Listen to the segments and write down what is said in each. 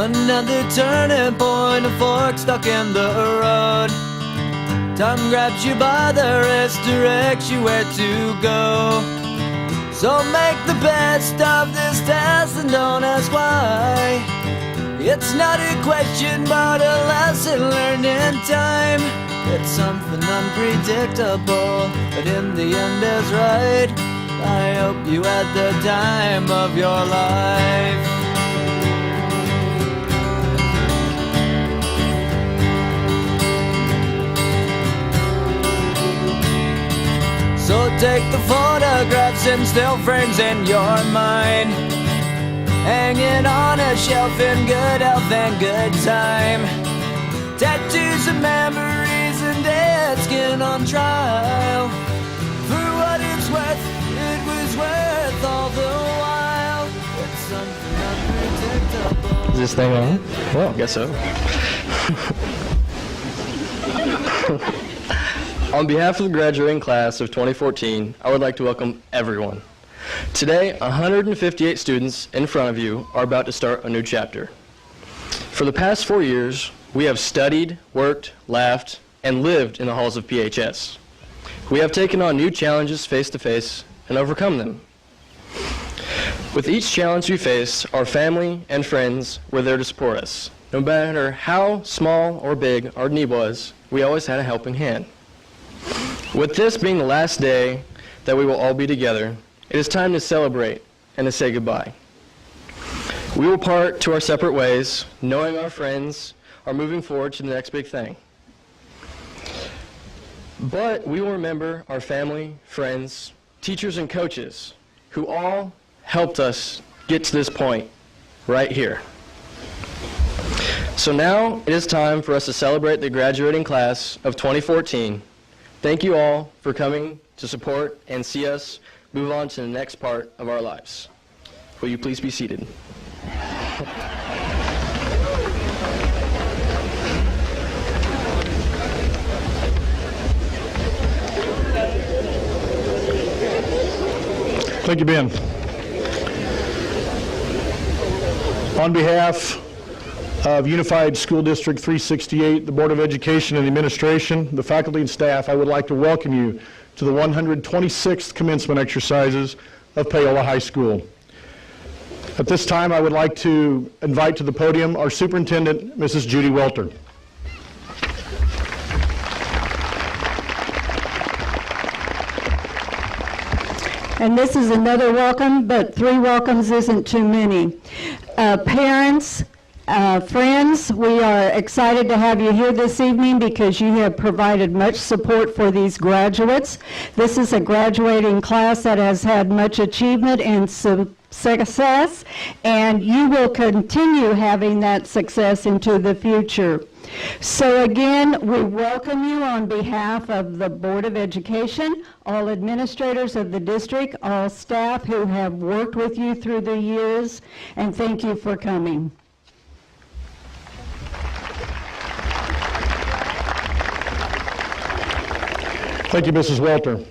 Another turning point, a fork stuck in the road. Time grabs you by the wrist, directs you where to go. So make the best of this test and don't ask why. It's not a question but a lesson learned in time. It's something unpredictable, but in the end is right. I hope you had the time of your life. So take the photographs and still frames in your mind, hanging on a shelf in good health and good time. Tattoos of memories and dead skin on trial. For what it's worth, it was worth all the while. It's something unpredictable. Is this thing on? Well, I guess so. On behalf of the graduating class of 2014, I would like to welcome everyone. Today, 158 students in front of you are about to start a new chapter. For the past 4 years, we have studied, worked, laughed, and lived in the halls of PHS. We have taken on new challenges face to face and overcome them. With each challenge we face, our family and friends were there to support us. No matter how small or big our need was, we always had a helping hand. With this being the last day that we will all be together, it is time to celebrate and to say goodbye. We will part to our separate ways, knowing our friends are moving forward to the next big thing. But we will remember our family, friends, teachers, and coaches who all helped us get to this point right here. So now it is time for us to celebrate the graduating class of 2014. Thank you all for coming to support and see us move on to the next part of our lives. Will you please be seated? Thank you, Ben. On behalf of Unified School District 368, the Board of Education and the Administration, the faculty and staff, I would like to welcome you to the 126th commencement exercises of Paola High School. At this time, I would like to invite to the podium our superintendent, Mrs. Judy Welter. And this is another welcome, but 3 welcomes isn't too many. Parents, friends, we are excited to have you here this evening because you have provided much support for these graduates. This is a graduating class that has had much achievement and success, and you will continue having that success into the future. So again, we welcome you on behalf of the Board of Education, all administrators of the district, all staff who have worked with you through the years, and thank you for coming. Thank you, Mrs. Welter.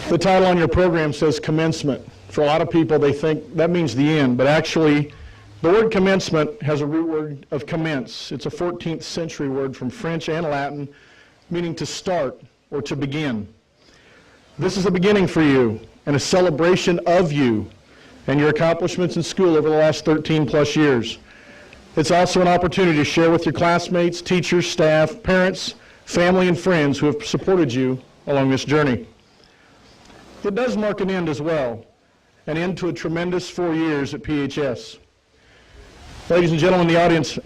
The title on your program says commencement. For a lot of people, they think that means the end, but actually, the word commencement has a root word of commence. It's a 14th century word from French and Latin, meaning to start or to begin. This is a beginning for you and a celebration of you and your accomplishments in school over the last 13 plus years. It's also an opportunity to share with your classmates, teachers, staff, parents, family, and friends who have supported you along this journey. It does mark an end as well, an end to a tremendous 4 years at PHS. Ladies and gentlemen in the audience,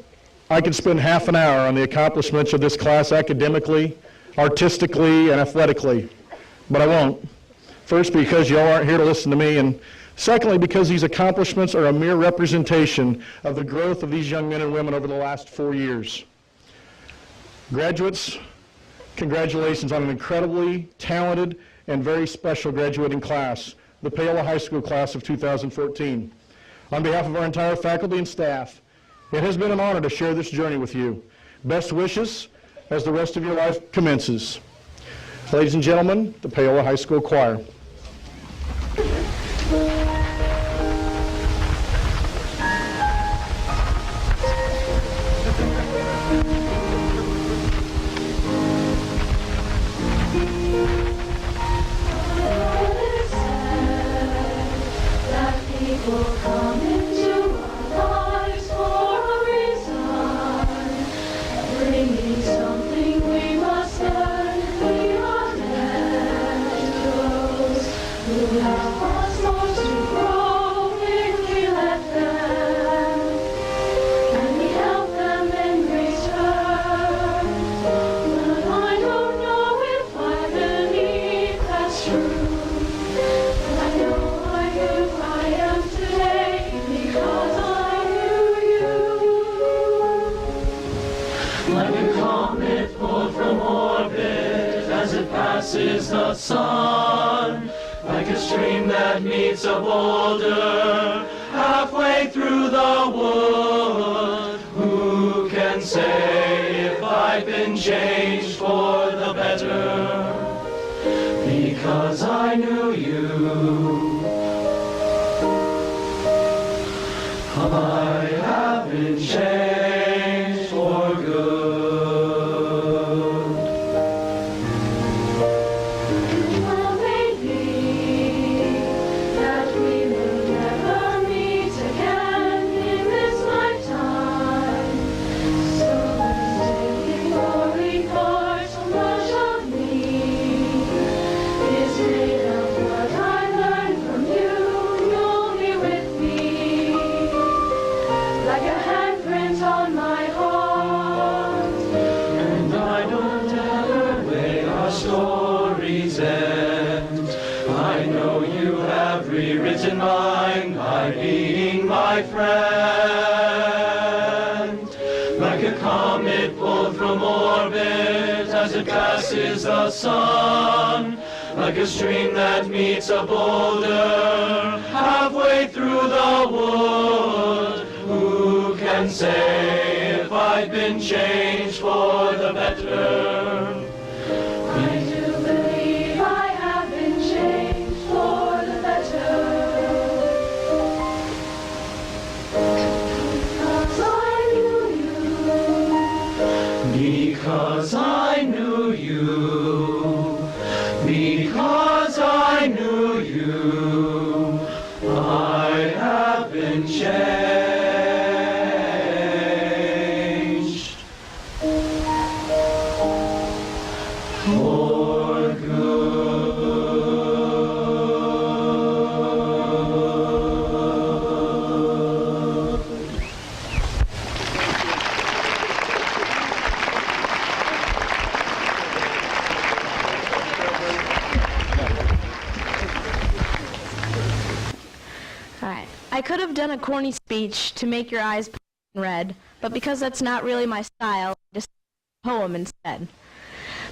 I could spend half an hour on the accomplishments of this class academically, artistically, and athletically, but I won't. First, because y'all aren't here to listen to me, and secondly, because these accomplishments are a mere representation of the growth of these young men and women over the last 4 years. Graduates, congratulations on an incredibly talented and very special graduating class, the Paola High School class of 2014. On behalf of our entire faculty and staff, it has been an honor to share this journey with you. Best wishes as the rest of your life commences. Ladies and gentlemen, the Paola High School Choir. It's something we must learn. We are naturals who have cosmos to grow if we let them. And we help them in return. But I don't know if I believe that's true. But I know I knew I am today because I knew you. Like a comet pulled from orbit as it passes the sun, like a stream that meets a boulder halfway through the wood. Who can say if I've been changed for the better? Because I knew you, I have been changed for good. Well, maybe that we will never meet again in this lifetime. So take glory, for so much of me is made of what I learned from you. You'll be with me, like a handprint on my heart. And I don't ever way our stories end. I know you have rewritten mine by being my friend. Like a comet pulled from orbit as it passes the sun, like a stream that meets a boulder halfway through the wood. Who can say if I've been changed for the better? I do believe I have been changed for the better. Because I knew you. Because I knew you. Because I knew you. I have been changed for good. Alright. I could have done a corny speech to make your eyes red, but because that's not really my style, I just poem instead.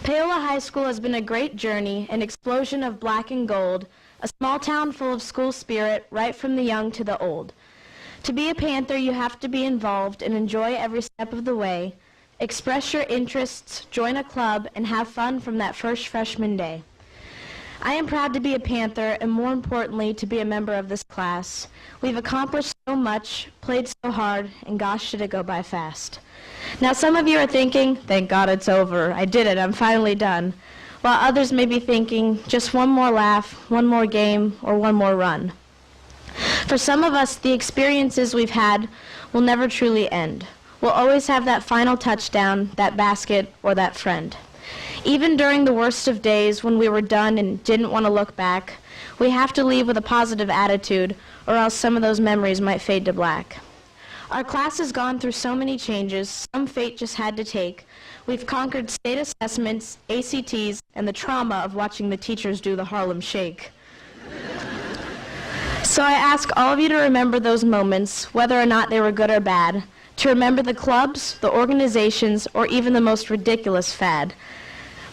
Paola High School has been a great journey, an explosion of black and gold, a small town full of school spirit, right from the young to the old. To be a Panther, you have to be involved and enjoy every step of the way, express your interests, join a club, and have fun from that first freshman day. I am proud to be a Panther, and more importantly, to be a member of this class. We've accomplished so much, played so hard, and gosh, did it go by fast. Now, some of you are thinking, thank God it's over. I did it. I'm finally done. While others may be thinking, just one more laugh, one more game, or one more run. For some of us, the experiences we've had will never truly end. We'll always have that final touchdown, that basket, or that friend. Even during the worst of days when we were done and didn't want to look back, we have to leave with a positive attitude, or else some of those memories might fade to black. Our class has gone through so many changes, some fate just had to take. We've conquered state assessments, ACTs, and the trauma of watching the teachers do the Harlem Shake. So I ask all of you to remember those moments, whether or not they were good or bad, to remember the clubs, the organizations, or even the most ridiculous fad.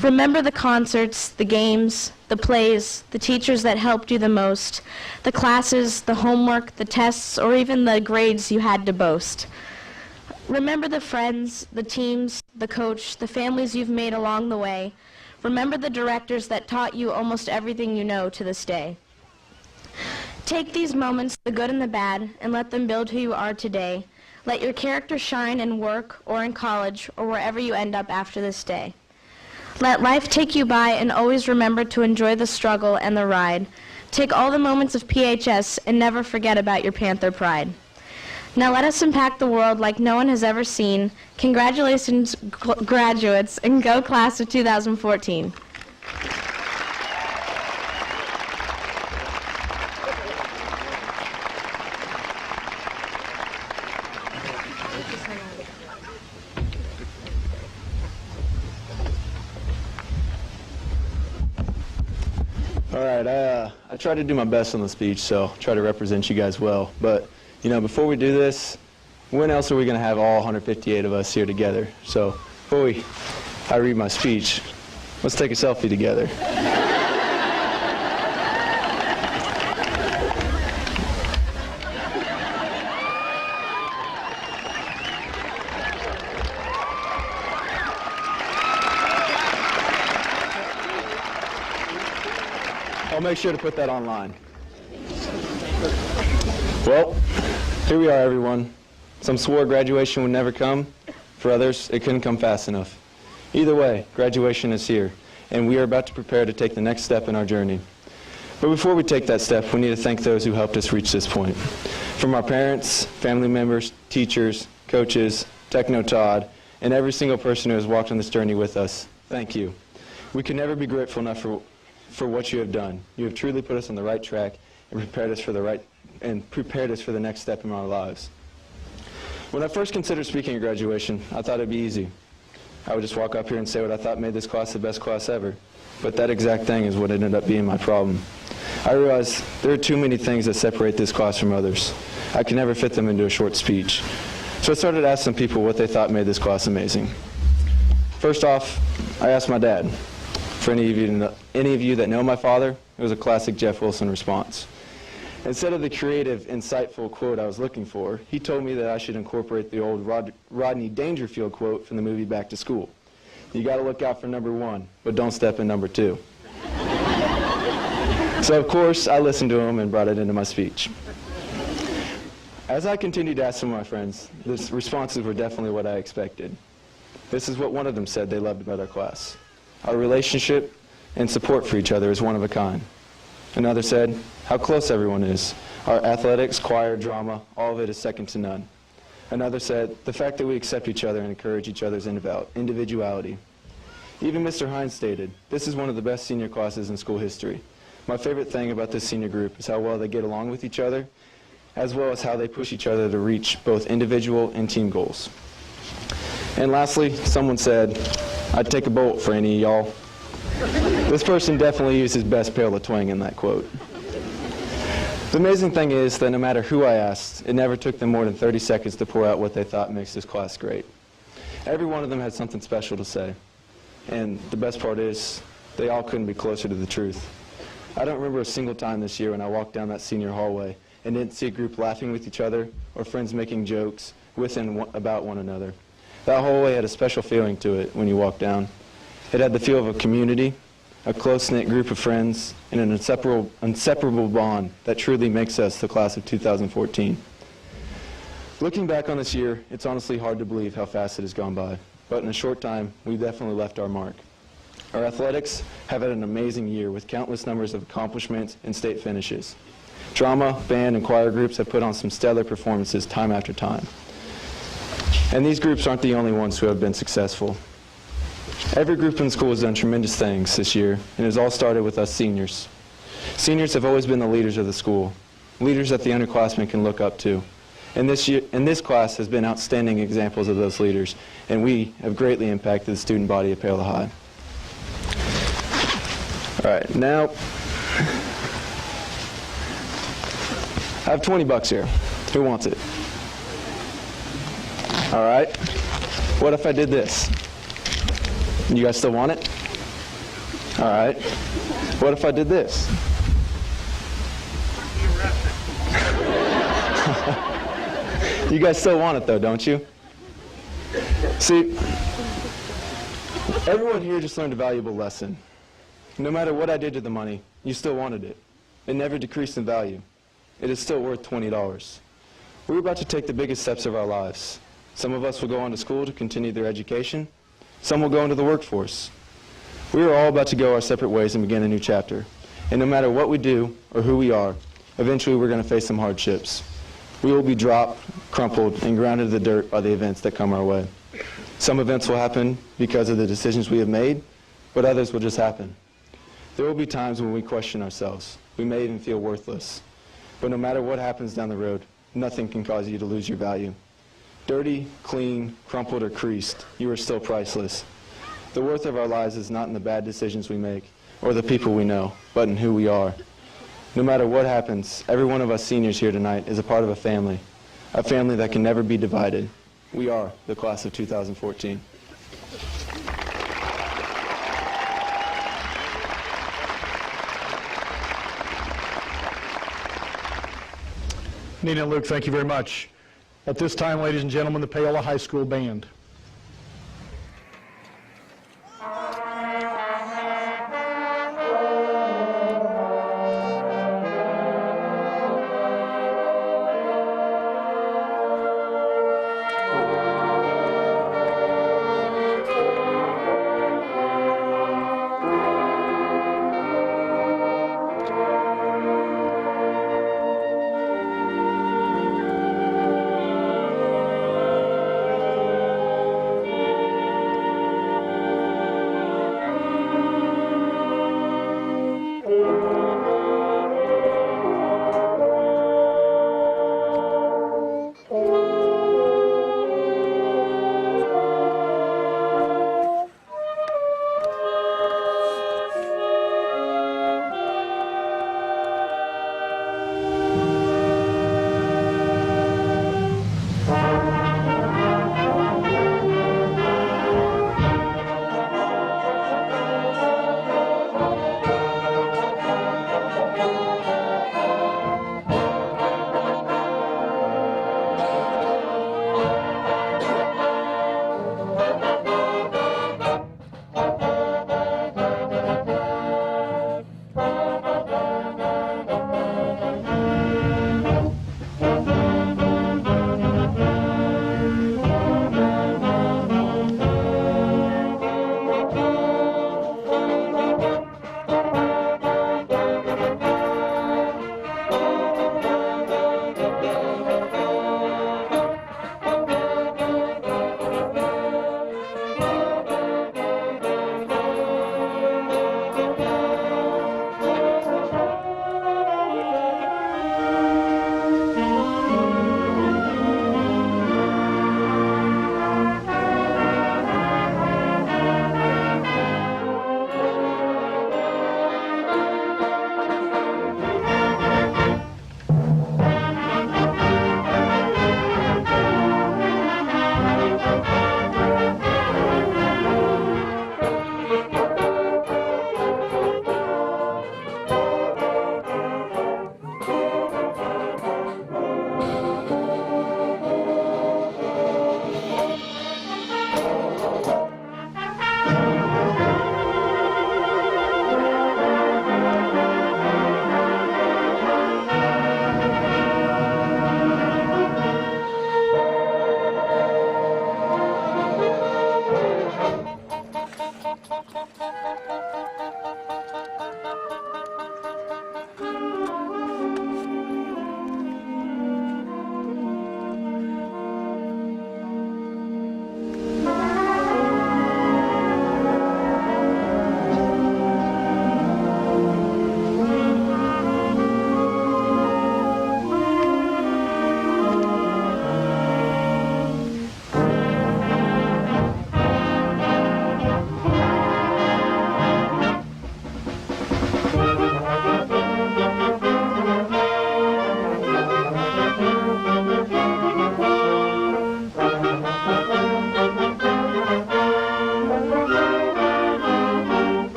Remember the concerts, the games, the plays, the teachers that helped you the most, the classes, the homework, the tests, or even the grades you had to boast. Remember the friends, the teams, the coach, the families you've made along the way. Remember the directors that taught you almost everything you know to this day. Take these moments, the good and the bad, and let them build who you are today. Let your character shine in work or in college or wherever you end up after this day. Let life take you by and always remember to enjoy the struggle and the ride. Take all the moments of PHS and never forget about your Panther pride. Now let us impact the world like no one has ever seen. Congratulations, graduates, and go class of 2014. All right, I tried to do my best on the speech, so try to represent you guys well. But, you know, before we do this, when else are we going to have all 158 of us here together? So before I read my speech, let's take a selfie together. I'll make sure to put that online. Well, here we are, everyone. Some swore graduation would never come. For others, it couldn't come fast enough. Either way, graduation is here, and we are about to prepare to take the next step in our journey. But before we take that step, we need to thank those who helped us reach this point. From our parents, family members, teachers, coaches, Techno Todd, and every single person who has walked on this journey with us, thank you. We can never be grateful enough for what you have done. You have truly put us on the right track and prepared us for the next step in our lives. When I first considered speaking at graduation, I thought it'd be easy. I would just walk up here and say what I thought made this class the best class ever. But that exact thing is what ended up being my problem. I realized there are too many things that separate this class from others. I could never fit them into a short speech. So I started asking people what they thought made this class amazing. First off, I asked my dad. For any of you that know my father, it was a classic Jeff Wilson response. Instead of the creative, insightful quote I was looking for, he told me that I should incorporate the old Rodney Dangerfield quote from the movie Back to School. You got to look out for number 1, but don't step in number 2. So of course, I listened to him and brought it into my speech. As I continued to ask some of my friends, the responses were definitely what I expected. This is what one of them said they loved about our class. Our relationship and support for each other is one of a kind. Another said, how close everyone is. Our athletics, choir, drama, all of it is second to none. Another said, the fact that we accept each other and encourage each other's individuality. Even Mr. Hines stated, this is one of the best senior classes in school history. My favorite thing about this senior group is how well they get along with each other, as well as how they push each other to reach both individual and team goals. And lastly, someone said, I'd take a bolt for any of y'all. This person definitely used his best Paola twang in that quote. The amazing thing is that no matter who I asked, it never took them more than 30 seconds to pour out what they thought makes this class great. Every one of them had something special to say. And the best part is, they all couldn't be closer to the truth. I don't remember a single time this year when I walked down that senior hallway and didn't see a group laughing with each other or friends making jokes with and about one another. That hallway had a special feeling to it when you walked down. It had the feel of a community, a close-knit group of friends, and an inseparable bond that truly makes us the class of 2014. Looking back on this year, it's honestly hard to believe how fast it has gone by. But in a short time, we've definitely left our mark. Our athletics have had an amazing year with countless numbers of accomplishments and state finishes. Drama, band, and choir groups have put on some stellar performances time after time. And these groups aren't the only ones who have been successful. Every group in school has done tremendous things this year, and it has all started with us seniors. Seniors have always been the leaders of the school, leaders that the underclassmen can look up to. And this class has been outstanding examples of those leaders, and we have greatly impacted the student body at Paola High. All right, now, I have $20 here. Who wants it? All right. What if I did this? You guys still want it? All right. What if I did this? You guys still want it though, don't you? See, everyone here just learned a valuable lesson. No matter what I did to the money, you still wanted it. It never decreased in value. It is still worth $20. We're about to take the biggest steps of our lives. Some of us will go on to school to continue their education. Some will go into the workforce. We are all about to go our separate ways and begin a new chapter. And no matter what we do or who we are, eventually we're going to face some hardships. We will be dropped, crumpled, and ground into the dirt by the events that come our way. Some events will happen because of the decisions we have made, but others will just happen. There will be times when we question ourselves. We may even feel worthless. But no matter what happens down the road, nothing can cause you to lose your value. Dirty, clean, crumpled, or creased, you are still priceless. The worth of our lives is not in the bad decisions we make or the people we know, but in who we are. No matter what happens, every one of us seniors here tonight is a part of a family that can never be divided. We are the class of 2014. Nina and Luke, thank you very much. At this time, ladies and gentlemen, the Paola High School Band.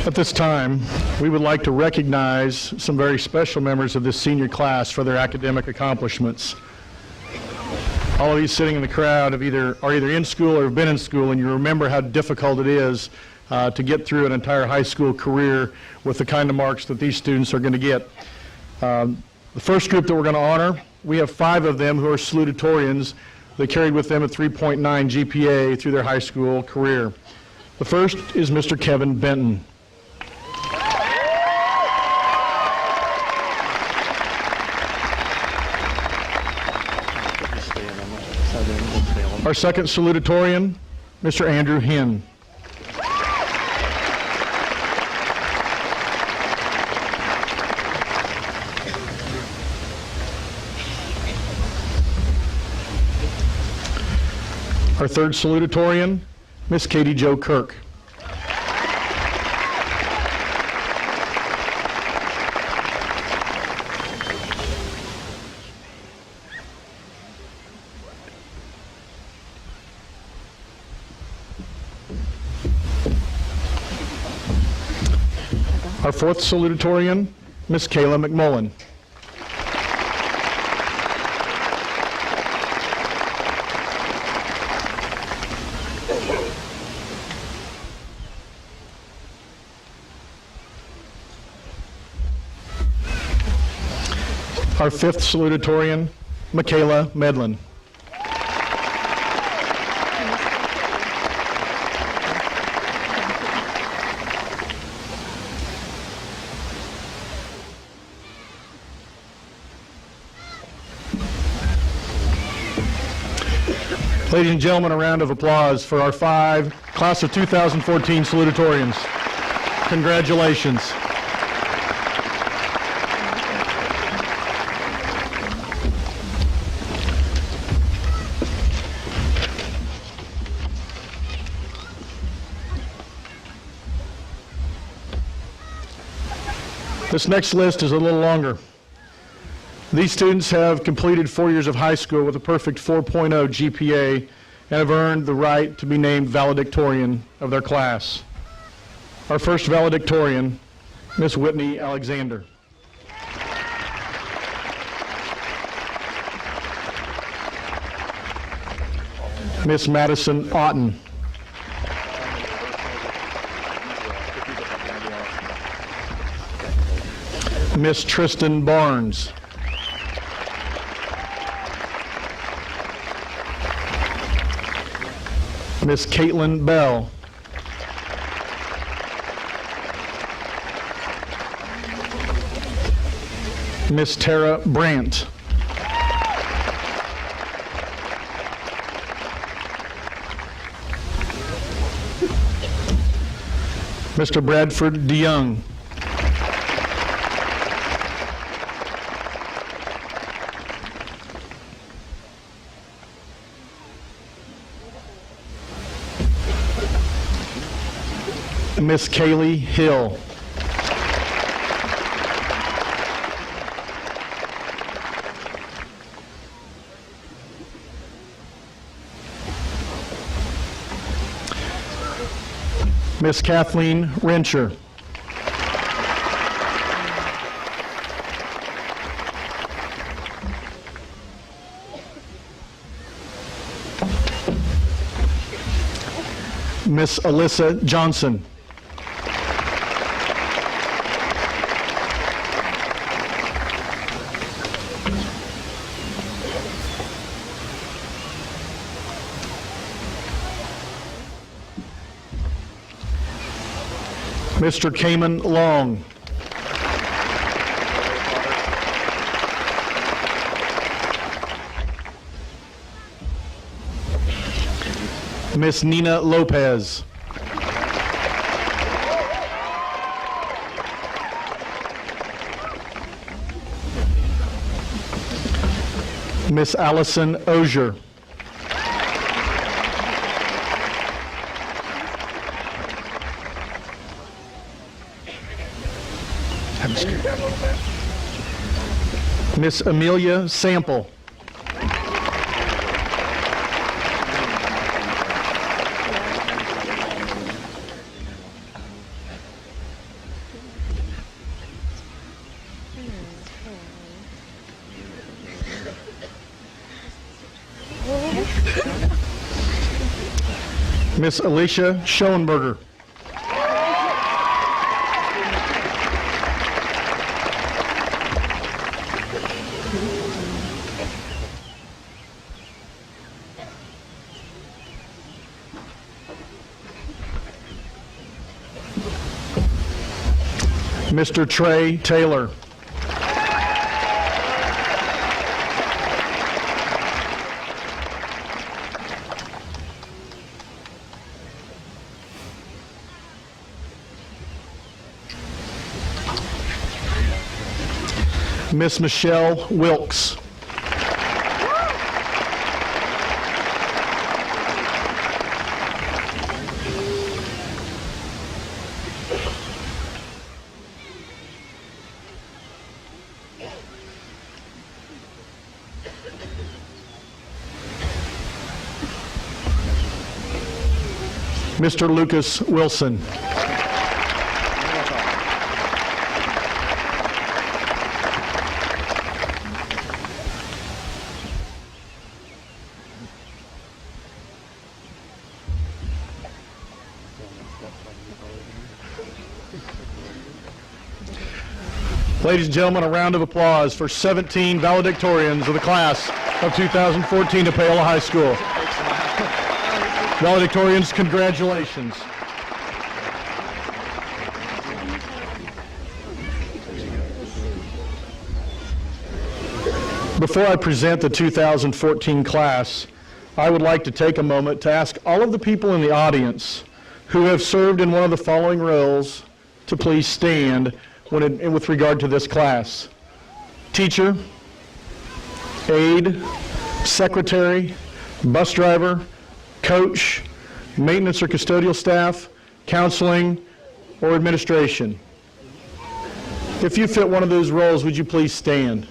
At this time, we would like to recognize some very special members of this senior class for their academic accomplishments. All of you sitting in the crowd are either in school or have been in school, and you remember how difficult it is to get through an entire high school career with the kind of marks that these students are going to get. The first group that we're going to honor, we have 5 of them who are salutatorians. They carried with them a 3.9 GPA through their high school career. The first is Mr. Kevin Benton. Our second salutatorian, Mr. Andrew Hinn. Our third salutatorian, Miss Katie Jo Kirk. Our fourth salutatorian, Miss Kayla McMullen. Our fifth salutatorian, Michaela Medlin. Ladies and gentlemen, a round of applause for our 5 class of 2014 salutatorians. Congratulations. This next list is a little longer. These students have completed 4 years of high school with a perfect 4.0 GPA and have earned the right to be named valedictorian of their class. Our first valedictorian, Miss Whitney Alexander. Miss Madison Otten. Miss Tristan Barnes. Miss Caitlin Bell. Miss Tara Brandt. Mr. Bradford DeYoung. Miss Kaylee Hill. Miss Kathleen Rencher. Miss Alyssa Johnson. Mr. Kamen Long. Miss Nina Lopez. Miss Allison Ozier. Miss Amelia Sample. Miss Alicia Schoenberger. Mr. Trey Taylor. Miss Michelle Wilkes. Mr. Lucas Wilson. Ladies and gentlemen, a round of applause for 17 valedictorians of the class of 2014 at Paola High School. Valedictorians, congratulations. Before I present the 2014 class, I would like to take a moment to ask all of the people in the audience who have served in one of the following roles to please stand with regard to this class. Teacher, aide, secretary, bus driver, coach, maintenance or custodial staff, counseling, or administration. If you fit one of those roles, would you please stand?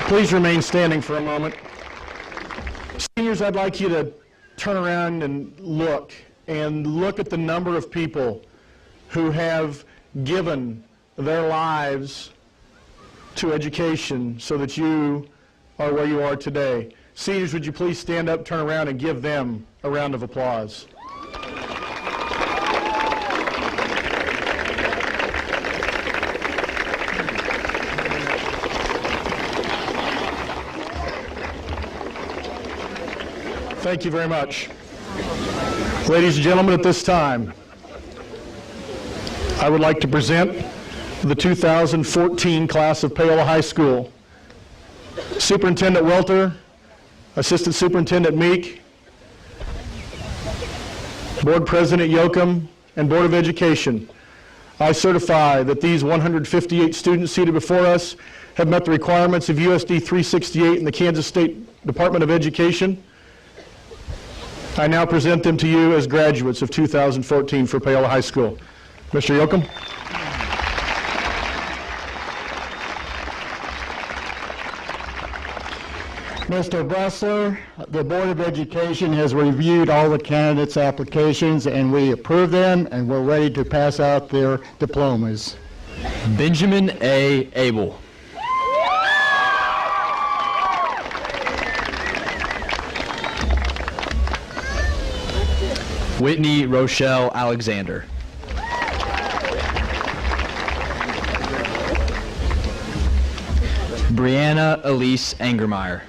Please remain standing for a moment. Seniors, I'd like you to turn around and look at the number of people who have given their lives to education so that you are where you are today. Seniors, would you please stand up, turn around, and give them a round of applause. Thank you very much. Ladies and gentlemen, at this time, I would like to present the 2014 class of Paola High School. Superintendent Welter, Assistant Superintendent Meek, Board President Yoakum, and Board of Education, I certify that these 158 students seated before us have met the requirements of USD 368 and the Kansas State Department of Education. I now present them to you as graduates of 2014 for Paola High School. Mr. Yoakum. Mr. Bressler, the Board of Education has reviewed all the candidates' applications and we approve them and we're ready to pass out their diplomas. Benjamin A. Abel. Whitney Rochelle Alexander. Brianna Elise Angermeyer.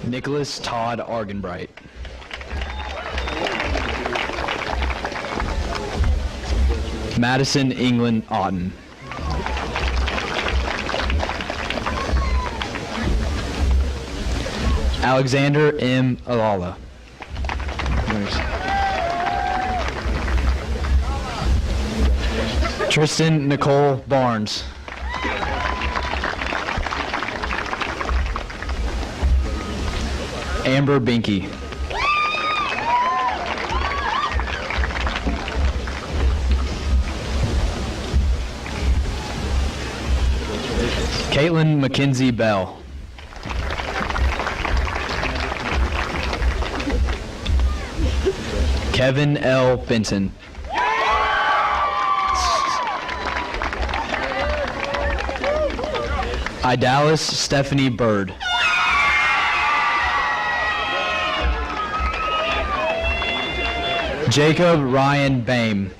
Nicholas Todd Argenbright. Madison England Otten. Alexander M. Alala. Tristan Nicole Barnes. Amber Binky. Caitlin Mackenzie Bell. Kevin L. Benton. Idalis Stephanie Bird. Jacob Ryan Bame.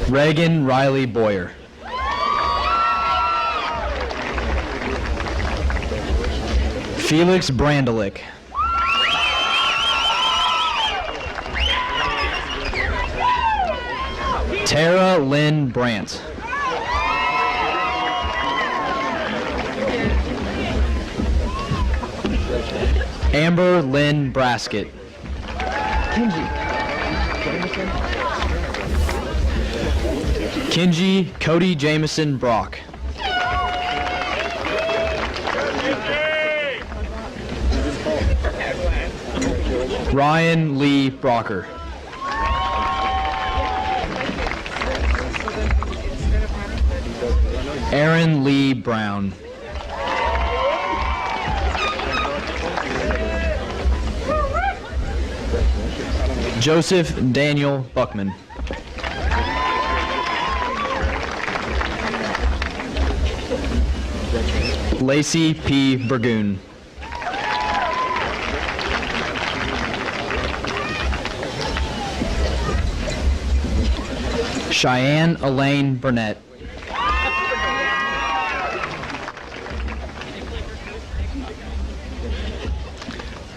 Reagan Riley Boyer. Felix Brandelick. Tara Lynn Brandt. Amber Lynn Braskett. Kenji Cody Jameson Brock. Ryan Lee Brocker. Aaron Lee Brown. Joseph Daniel Buckman. Lacey P. Burgoon. Cheyenne Elaine Burnett.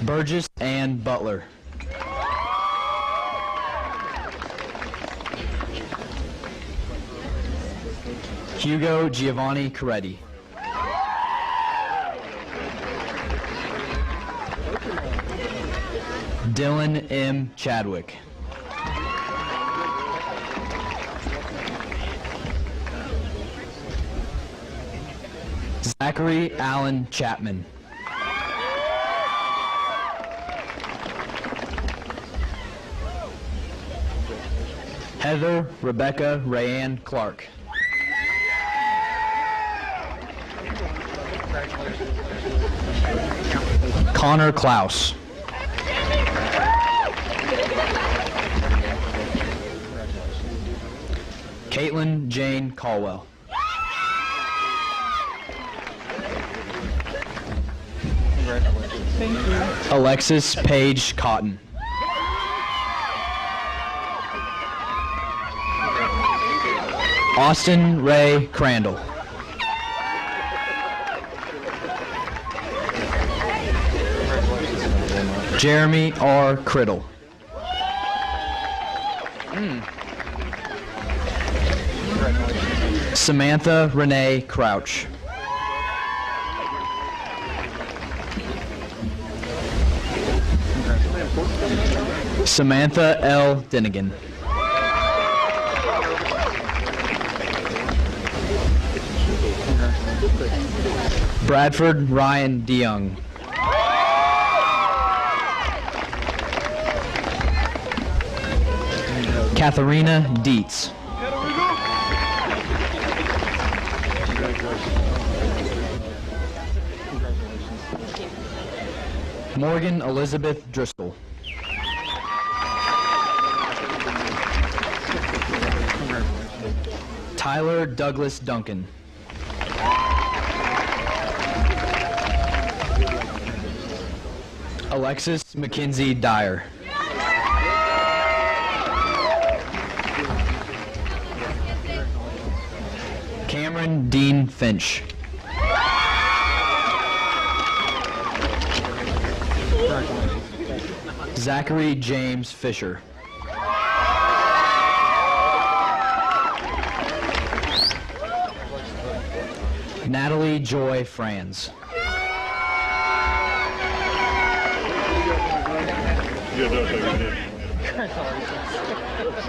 Burgess Ann Butler. Hugo Giovanni Coretti. Dylan M. Chadwick. Zachary Allen Chapman. Heather Rebecca Rayanne Clark. Connor Klaus. Caitlin Jane Caldwell. Alexis Paige Cotton. Austin Ray Crandall. Jeremy R. Criddle. Samantha Renee Crouch. Samantha L. Dinnigan. Bradford Ryan DeYoung. Katharina Dietz. Morgan Elizabeth Driscoll. Tyler Douglas Duncan. Alexis Mackenzie Dyer. Cameron Dean Finch. Zachary James Fisher. Natalie Joy Franz.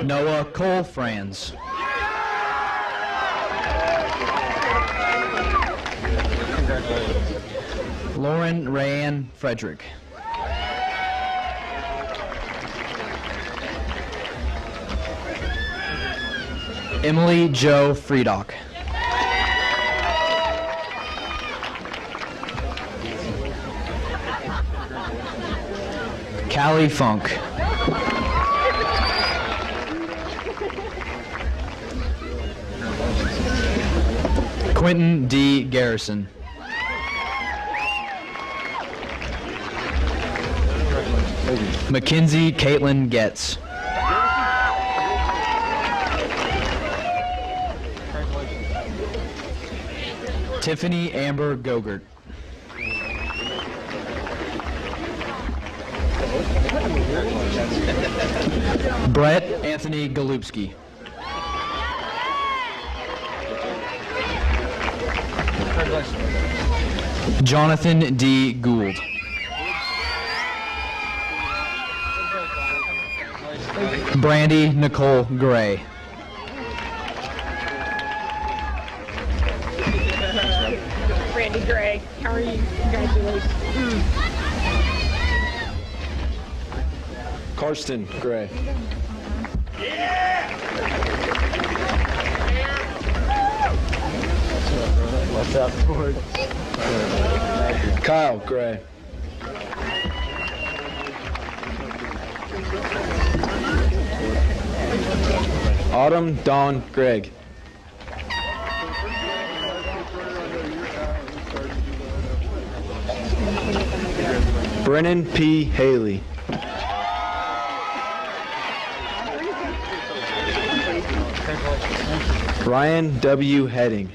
Noah Cole Franz. Lauren Rayanne Frederick. Emily Jo Friedock. Callie Funk. Quentin D. Garrison. Mackenzie Caitlin Getz. Tiffany Amber Gogurt. Brett Anthony Galupski. Jonathan D. Gould. Brandy Nicole Gray. Brandy Gray, how are you? Congratulations. Karsten Gray. Watch out for it. Kyle Gray. Autumn Dawn Gregg. Brennan P. Haley. Ryan W. Heading.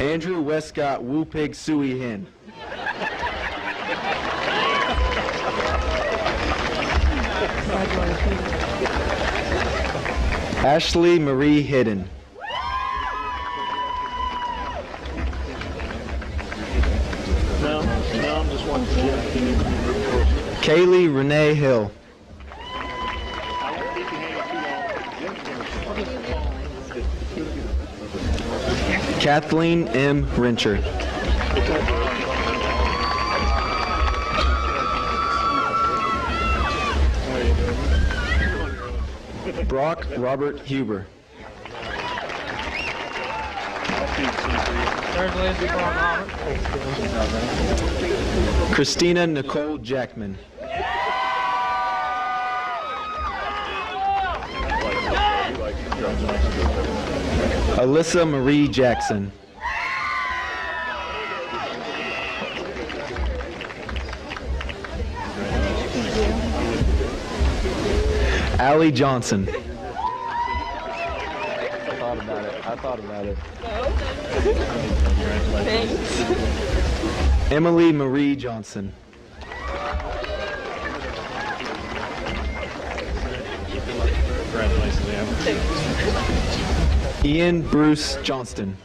Andrew Westcott Woopig Sui Hin. Ashley Marie Hidden. Kaylee Renee Hill. Kathleen M. Rincher. Brock Robert Huber. Christina Nicole Jackman. Alyssa Marie Jackson. Allie Johnson. I thought about it. Thanks. Emily Marie Johnson. Ian Bruce Johnston.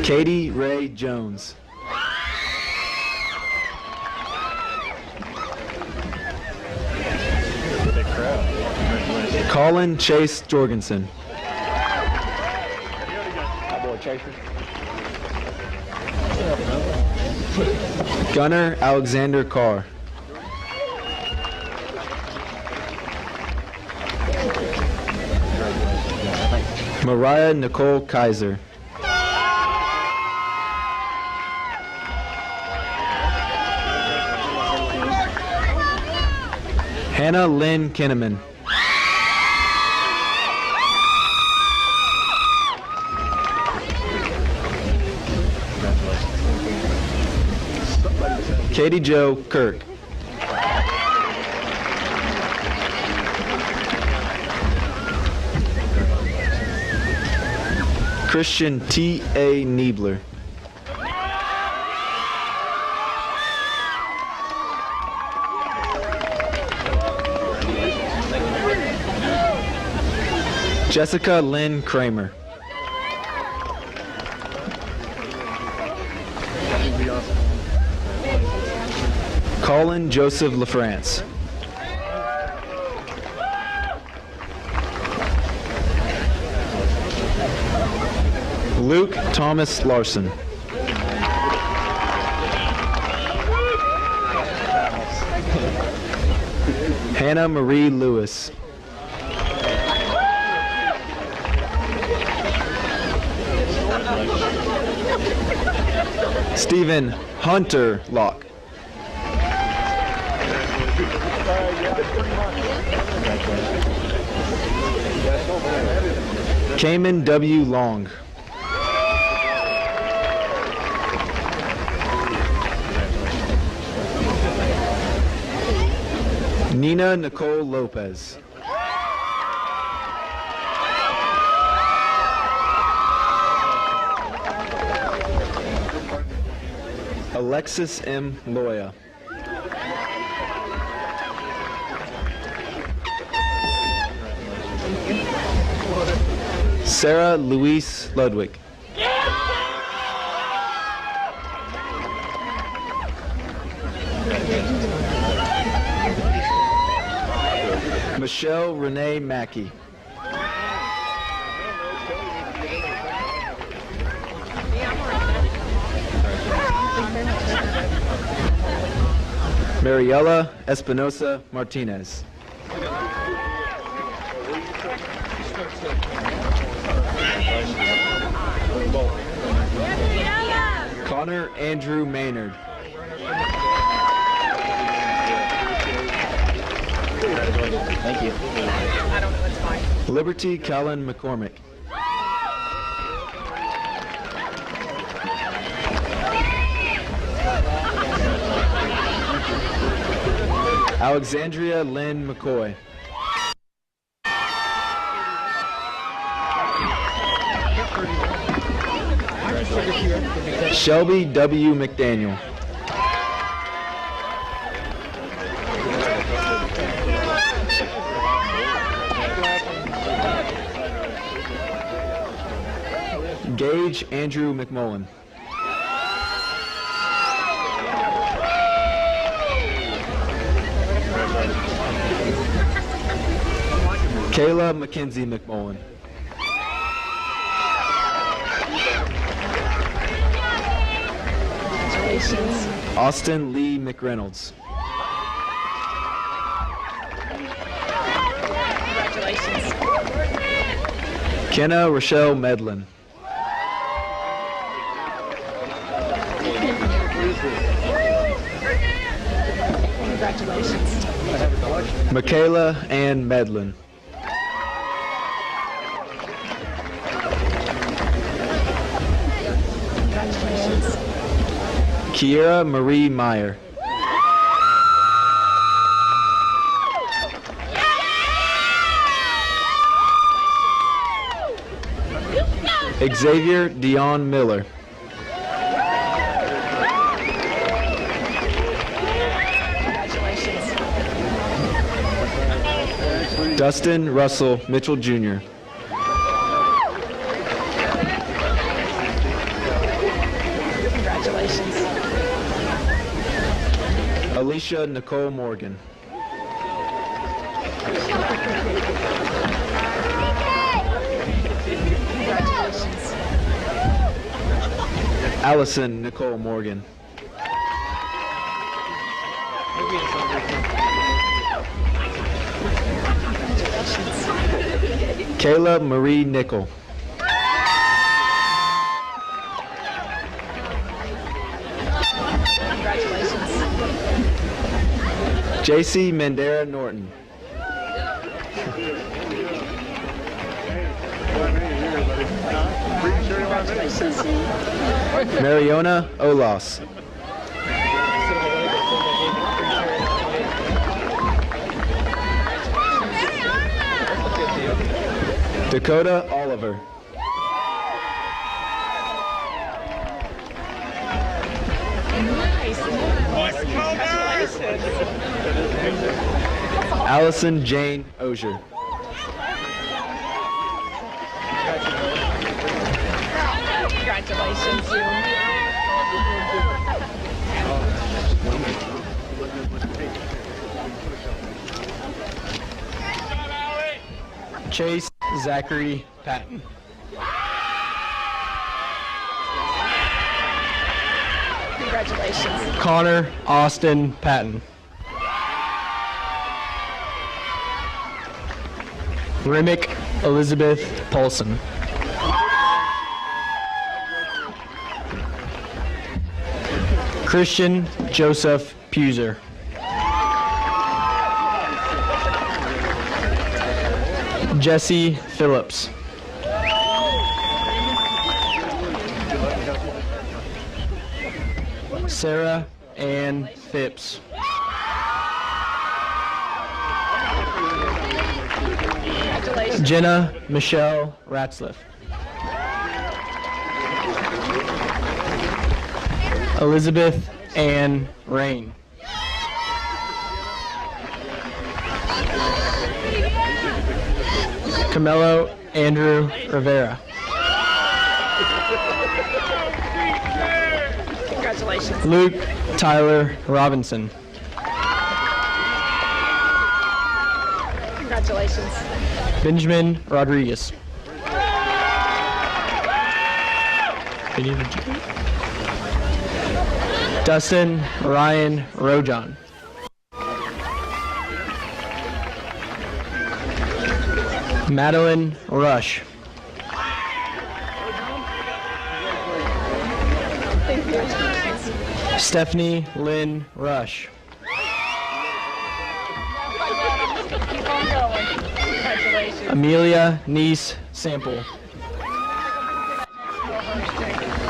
Katie Ray Jones. Colin Chase Jorgensen. Gunnar Alexander Carr. Mariah Nicole Kaiser. Hannah Lynn Kinneman. Katie Jo Kirk. Christian T. A. Niebler. Jessica Lynn Kramer. Colin Joseph LaFrance. Luke Thomas Larson. Hannah Marie Lewis. Stephen Hunter Locke. Cayman W. Long. Nina Nicole Lopez. Alexis M. Loya. Sarah Louise Ludwig. Michelle Renee Mackey. Mariela Espinosa Martinez. Connor Andrew Maynard. Thank you. I don't know, it's fine. Liberty Callan McCormick. Alexandria Lynn McCoy. Shelby W. McDaniel. Gage Andrew McMullen. Kayla Mackenzie McMullen. Austin Lee McReynolds. Congratulations. Kenna Rochelle Medlin. Congratulations. Michaela Ann Medlin. Kiera Marie Meyer. Xavier Dion Miller. Dustin Russell Mitchell Jr. Congratulations. Alicia Nicole Morgan. Congratulations. Allison Nicole Morgan. Kayla Marie Nickel. Congratulations. JC Mandera Norton. Mariona Olas. Dakota Oliver. Allison Jane Osier. Congratulations. Chase Zachary Patton. Congratulations. Connor Austin Patton. Remick Elizabeth Paulson. Christian Joseph Puser. Jesse Phillips. Sarah Ann Phipps. Congratulations. Jenna Michelle Ratzliff. Elizabeth Ann Rain. Camelo Andrew Rivera. Congratulations. Luke Tyler Robinson. Congratulations. Benjamin Rodriguez. Dustin Ryan Rojon. Madeline Rush. Stephanie Lynn Rush. Keep on going. Congratulations. Amelia Niece Sample.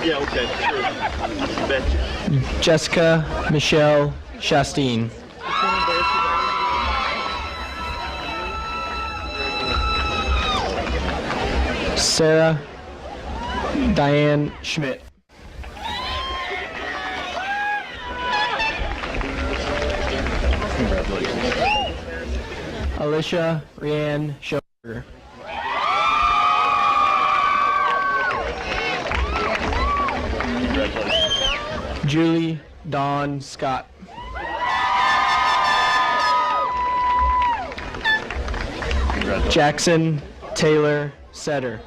Yeah, okay, sure. Betcha. Jessica Michelle Shastine. Sarah Diane Schmidt. Alicia Rianne Schober. Julie Dawn Scott. Jackson Taylor Setter.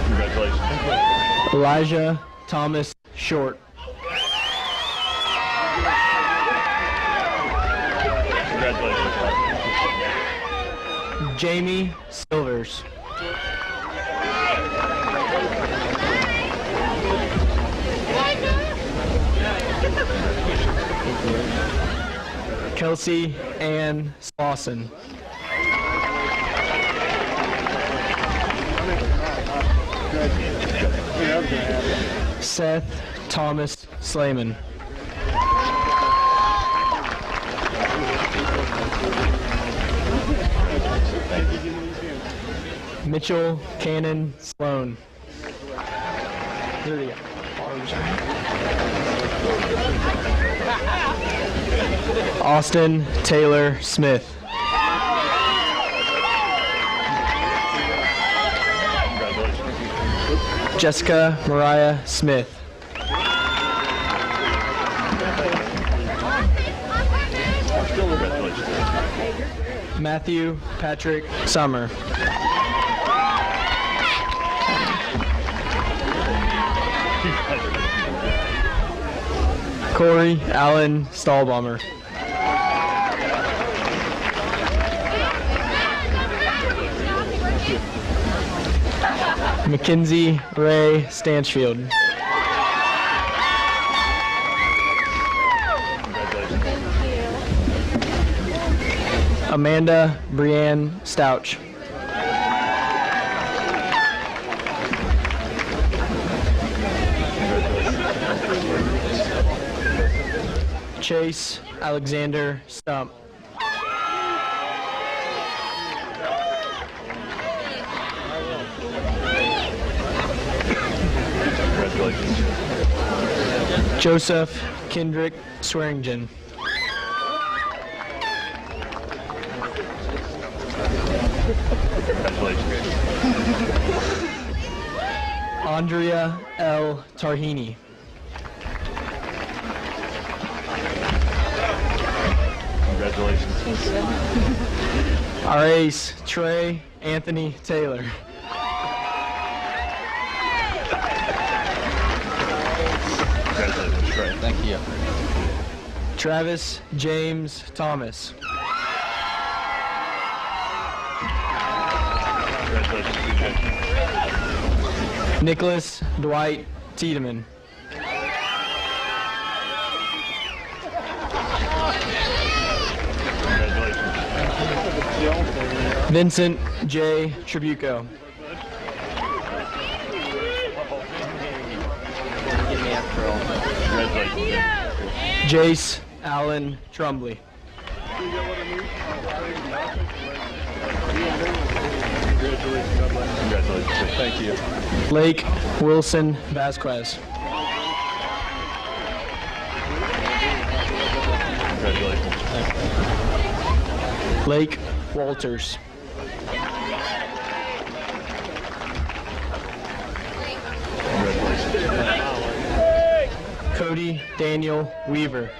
Congratulations. Elijah Thomas Short. Congratulations. Jamie Silvers. Kelsey Ann Slauson. Seth Thomas Slayman. Mitchell Cannon Sloan. There we go. Austin Taylor Smith. Jessica Mariah Smith. Matthew Patrick Summer. Corey Allen Stahlbomber. Mackenzie Ray Stansfield. Amanda Brianne Stouch. Chase Alexander Stump. Congratulations. Joseph Kendrick Swearingen. Congratulations. Andrea L. Tarhini. Congratulations. Our ace, Trey Anthony Taylor. Congratulations, Trey. Thank you. Travis James Thomas. Congratulations, CJ. Nicholas Dwight Tiedemann. Congratulations. Vincent J. Tribuco. Congratulations. Jace Allen Trumbly. Congratulations. Thank you. Lake Wilson Vasquez. Congratulations. Lake Walters. Congratulations. Cody Daniel Weaver.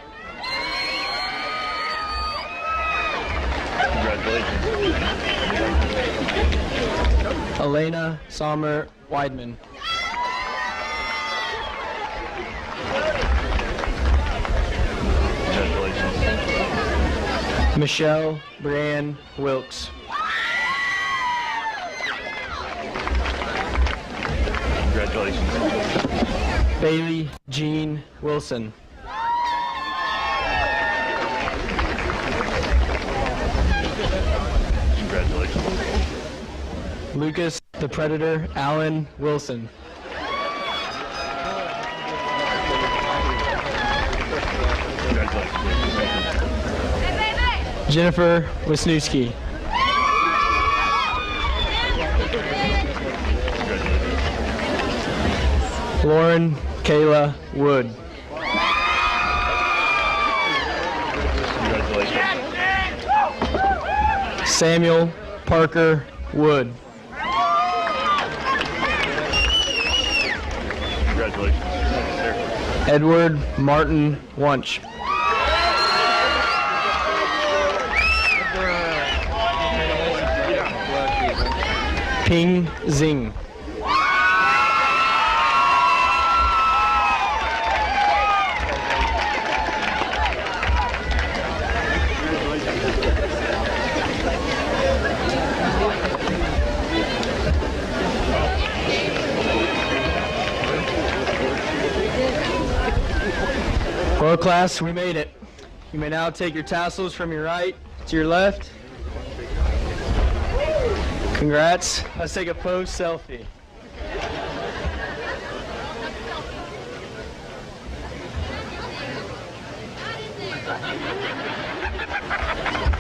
Congratulations. Elena Sommer Weidman. Congratulations. Michelle Brianne Wilkes. Congratulations. Bailey Jean Wilson. Congratulations. Lucas the Predator Allen Wilson. Congratulations. Jennifer Wisniewski. Lauren Kayla Wood. Congratulations. Samuel Parker Wood. Congratulations. Sir. Edward Martin Wunsch. Ping Zing. Well, class, we made it. You may now take your tassels from your right to your left. Congrats. Let's take a pose selfie.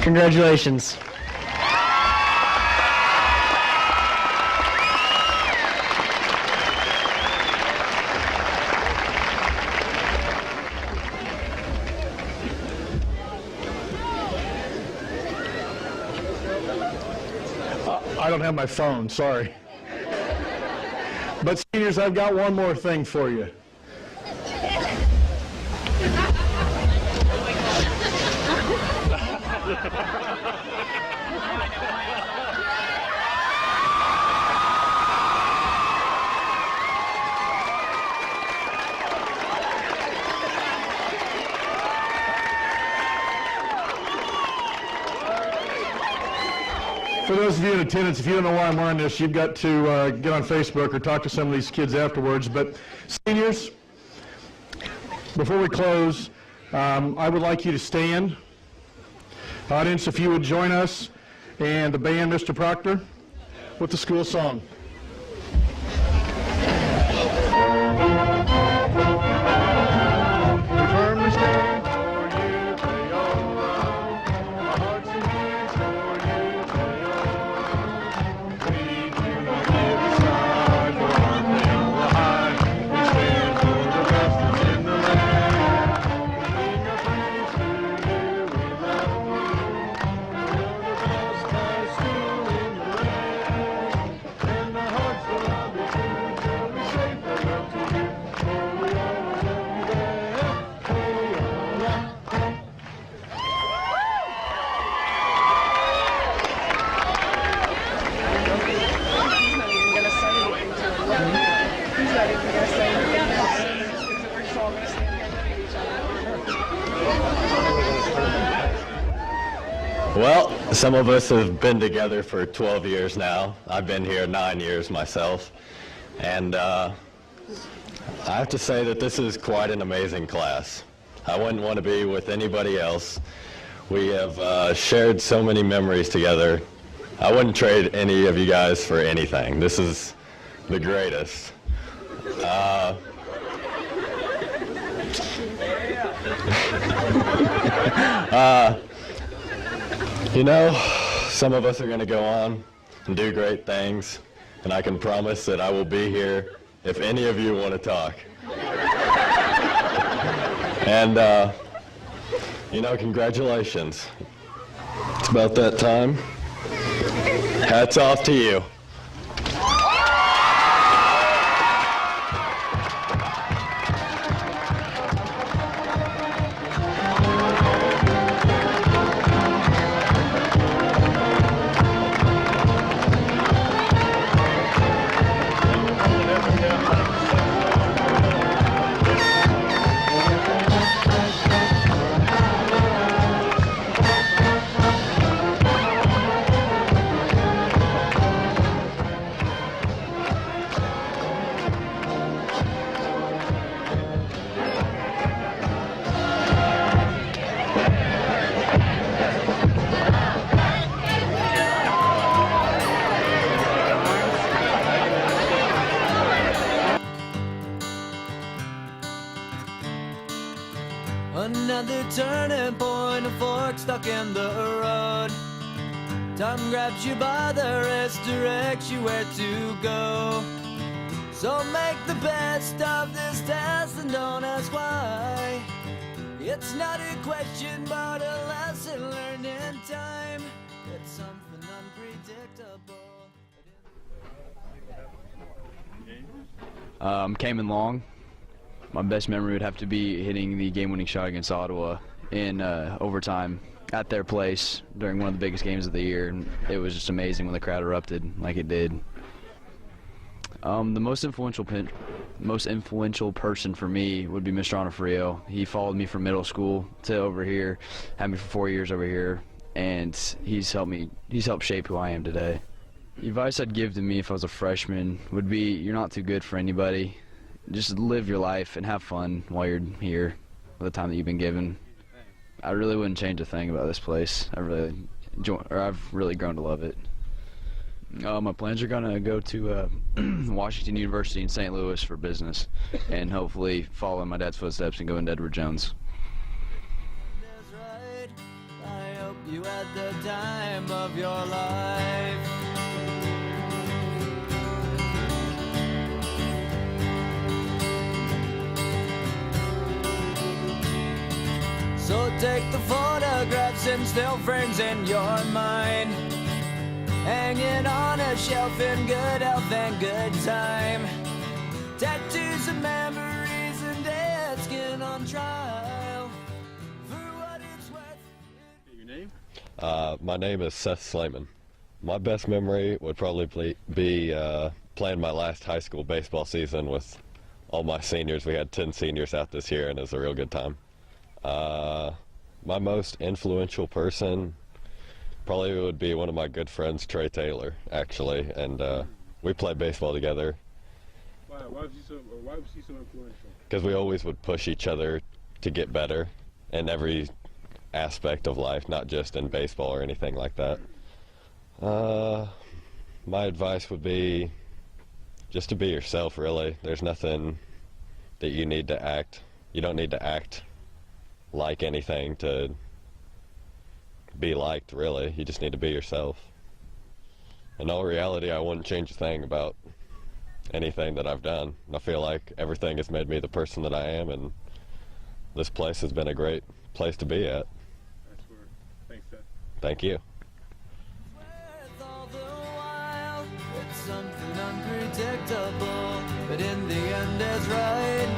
Congratulations. I don't have my phone, sorry. But seniors, I've got one more thing for you. For those of you in attendance, if you don't know why I'm wearing this, you've got to get on Facebook or talk to some of these kids afterwards. But seniors, before we close, I would like you to stand. Audience, if you would join us and the band, Mr. Proctor, with the school song. We firmly stand for you, Paola. Our hearts and hands for you, Paola. We do not give aside for our Paola High. We stand for the best that's in the land. We sing our praise to you, we love you. You're the best high school in the land. And our hearts will all be true, till we say farewell to you. For we always love you there, Paola. He's not even gonna say anything to him. He's not even gonna say anything. Because we're just all gonna stand there and look at each other. Well, some of us have been together for 12 years now. I've been here 9 years myself. And I have to say that this is quite an amazing class. I wouldn't want to be with anybody else. We have shared so many memories together. I wouldn't trade any of you guys for anything. This is the greatest. You know, some of us are going to go on and do great things, and I can promise that I will be here if any of you want to talk. And, you know, congratulations. It's about that time. Hats off to you. Another turning point, a fork stuck in the road. Time grabs you by the wrist, directs you where to go. So make the best of this test and don't ask why. It's not a question but a lesson learned in time. It's something unpredictable. Came in long. My best memory would have to be hitting the game-winning shot against Ottawa in overtime at their place during one of the biggest games of the year. And it was just amazing when the crowd erupted like it did. The most influential person for me would be Mr. Onofrio. He followed me from middle school to over here, had me for 4 years over here, and he's helped shape who I am today. The advice I'd give to me if I was a freshman would be, you're not too good for anybody. Just live your life and have fun while you're here with the time that you've been given. I really wouldn't change a thing about this place. I've really grown to love it. My plans are gonna go to Washington University in St. Louis for business, and hopefully follow in my dad's footsteps and go into Edward Jones. I hope you had the time of your life. So take the photographs and still frames in your mind, hanging on a shelf in good health and good time. Tattoos of memories and dead skin on trial. For what it's worth. Your name? My name is Seth Slayman. My best memory would probably be playing my last high school baseball season with all my seniors. We had 10 seniors out this year, and it was a real good time. My most influential person probably would be one of my good friends, Trey Taylor, actually, and we played baseball together. Why was he so influential? Because we always would push each other to get better in every aspect of life, not just in baseball or anything like that. My advice would be just to be yourself, really. There's nothing that you need to act. You don't need to act like anything to be liked, really. You just need to be yourself. In all reality, I wouldn't change a thing about anything that I've done. I feel like everything has made me the person that I am, and this place has been a great place to be at. That's where. Thanks, Seth. Thank you. It's something unpredictable, but in the end it's right.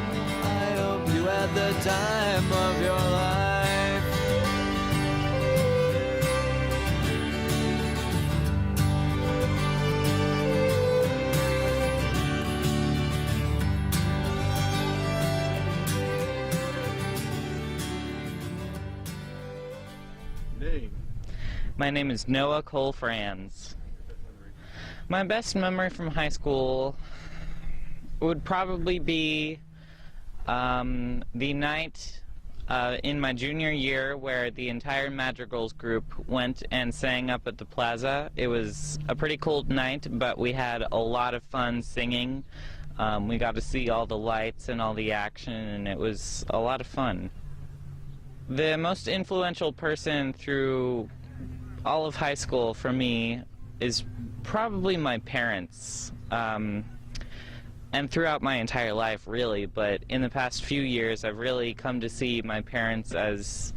I hope you had the time of your life. Name? My name is Noah Cole Franz. My best memory from high school would probably be the night in my junior year where the entire Madrigals group went and sang up at the plaza. It was a pretty cold night, but we had a lot of fun singing. We got to see all the lights and all the action, and it was a lot of fun. The most influential person through all of high school for me is probably my parents. And throughout my entire life, really, but in the past few years, I've really come to see my parents as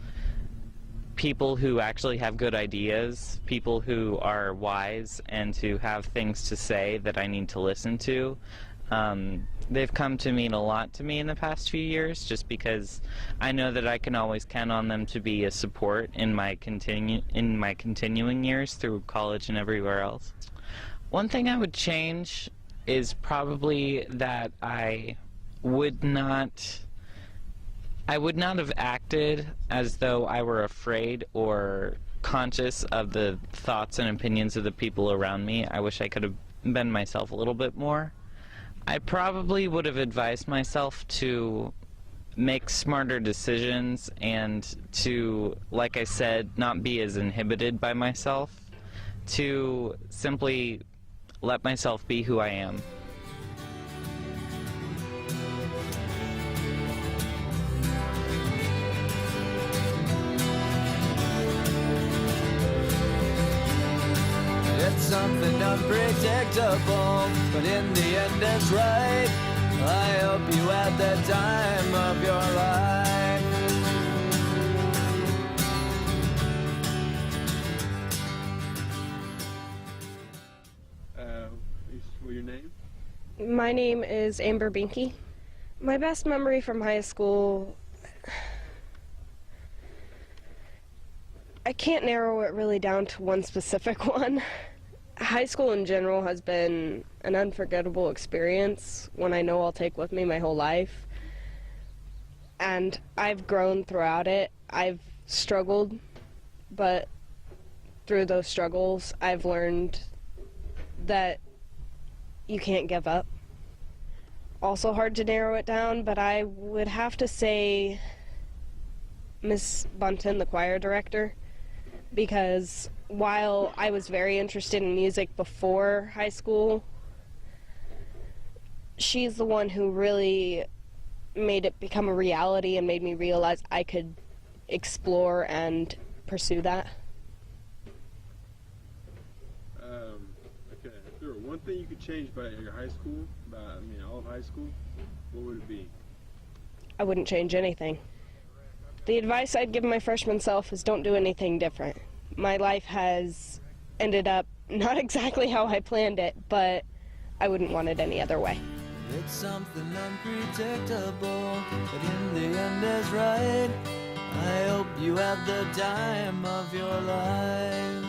people who actually have good ideas, people who are wise, and who have things to say that I need to listen to. They've come to mean a lot to me in the past few years, just because I know that I can always count on them to be a support in my continuing years through college and everywhere else. One thing I would change is probably that I would not have acted as though I were afraid or conscious of the thoughts and opinions of the people around me. I wish I could have been myself a little bit more. I probably would have advised myself to make smarter decisions and to, like I said, not be as inhibited by myself, to simply let myself be who I am. It's something unpredictable, but in the end it's right. I hope you had the time of your life. What's your name? My name is Amber Binky. My best memory from high school, I can't narrow it really down to one specific one. High school in general has been an unforgettable experience, one I know I'll take with me my whole life. And I've grown throughout it. I've struggled, but through those struggles, I've learned that you can't give up. Also hard to narrow it down, but I would have to say Miss Bunton, the choir director, because while I was very interested in music before high school, she's the one who really made it become a reality and made me realize I could explore and pursue that. Okay, if there were one thing you could change about your high school, all of high school, what would it be? I wouldn't change anything. The advice I'd give my freshman self is don't do anything different. My life has ended up not exactly how I planned it, but I wouldn't want it any other way. It's something unpredictable, but in the end is right. I hope you had the time of your life.